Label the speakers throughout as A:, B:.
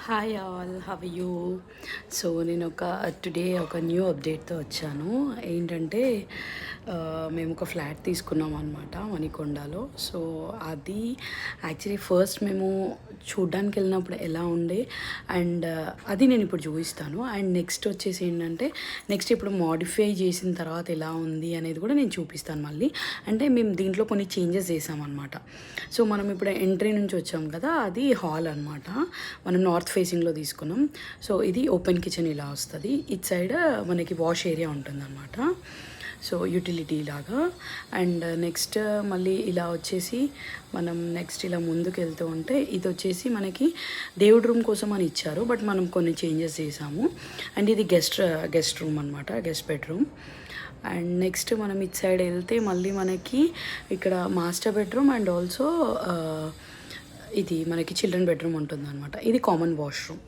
A: Hi all, have you. So నేను today ఒక new అప్డేట్తో వచ్చాను. ఏంటంటే మేము ఒక ఫ్లాట్ తీసుకున్నాం అనమాట మణికొండలో. సో అది యాక్చువల్లీ ఫస్ట్ మేము చూడ్డానికి వెళ్ళినప్పుడు ఎలా ఉండే అండ్ అది నేను ఇప్పుడు చూపిస్తాను. అండ్ నెక్స్ట్ వచ్చేసి ఏంటంటే నెక్స్ట్ ఇప్పుడు మోడిఫై చేసిన తర్వాత ఎలా ఉంది అనేది కూడా నేను చూపిస్తాను మళ్ళీ. అంటే మేము దీంట్లో కొన్ని చేంజెస్ చేసామన్నమాట. సో మనం ఇప్పుడు ఎంట్రీ నుంచి వచ్చాం కదా, అది హాల్ అనమాట. మనం నార్త్ ఫేసింగ్లో తీసుకున్నాం. సో ఇది ఓపెన్ కిచెన్ ఇలా వస్తుంది. ఇటు సైడ్ మనకి వాష్ ఏరియా ఉంటుందన్నమాట. సో యూటిలిటీ లాగా. అండ్ నెక్స్ట్ మళ్ళీ ఇలా వచ్చేసి మనం నెక్స్ట్ ఇలా ముందుకు వెళ్తూ ఉంటే ఇది వచ్చేసి మనకి దేవుడి రూమ్ కోసం అని ఇచ్చారు, బట్ మనం కొన్ని చేంజెస్ చేసాము. అండ్ ఇది గెస్ట్ రూమ్ అనమాట, గెస్ట్ బెడ్రూమ్. అండ్ నెక్స్ట్ మనం ఇటు సైడ్ వెళ్తే మళ్ళీ మనకి ఇక్కడ మాస్టర్ బెడ్రూమ్ అండ్ ఆల్సో ఇది మనకి చిల్డ్రన్ బెడ్రూమ్ ఉంటుందన్నమాట. ఇది కామన్ వాష్రూమ్.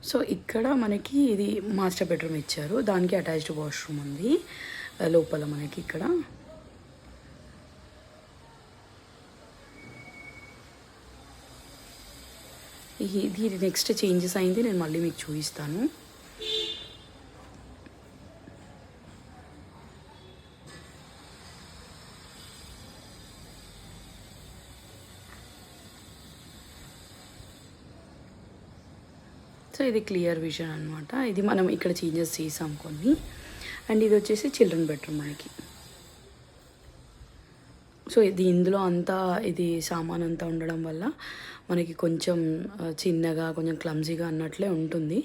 A: సో ఇక్కడ మనకి ఇది మాస్టర్ బెడ్రూమ్ ఇచ్చారు, దానికి అటాచ్డ్ వాష్రూమ్ ఉంది లోపల మనకి ఇక్కడ. ఇది నెక్స్ట్ చేంజెస్ అయింది, నేను మళ్ళీ మీకు చూపిస్తాను. సో ఇది క్లియర్ విజన్ అనమాట. ఇది మనం ఇక్కడ చేంజెస్ చేసాం కొన్ని. అండ్ ఇది వచ్చేసి చిల్డ్రన్ బెడ్రూమ్ మనకి. సో ఇది ఇందులో అంతా ఇది సామాన్ అంతా ఉండడం వల్ల మనకి కొంచెం చిన్నగా కొంచెం క్లమ్జీగా అన్నట్లే ఉంటుంది.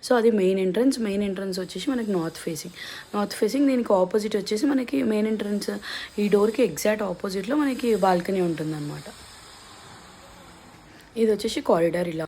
A: సో అది మెయిన్ ఎంట్రన్స్ వచ్చేసి మనకి నార్త్ ఫేసింగ్. దీనికి ఆపోజిట్ వచ్చేసి మనకి మెయిన్ ఎంట్రన్స్ ఈ డోర్కి ఎగ్జాక్ట్ ఆపోజిట్లో మనకి బాల్కనీ ఉంటుందన్నమాట. ఇది వచ్చేసి కారిడార్ ఇలా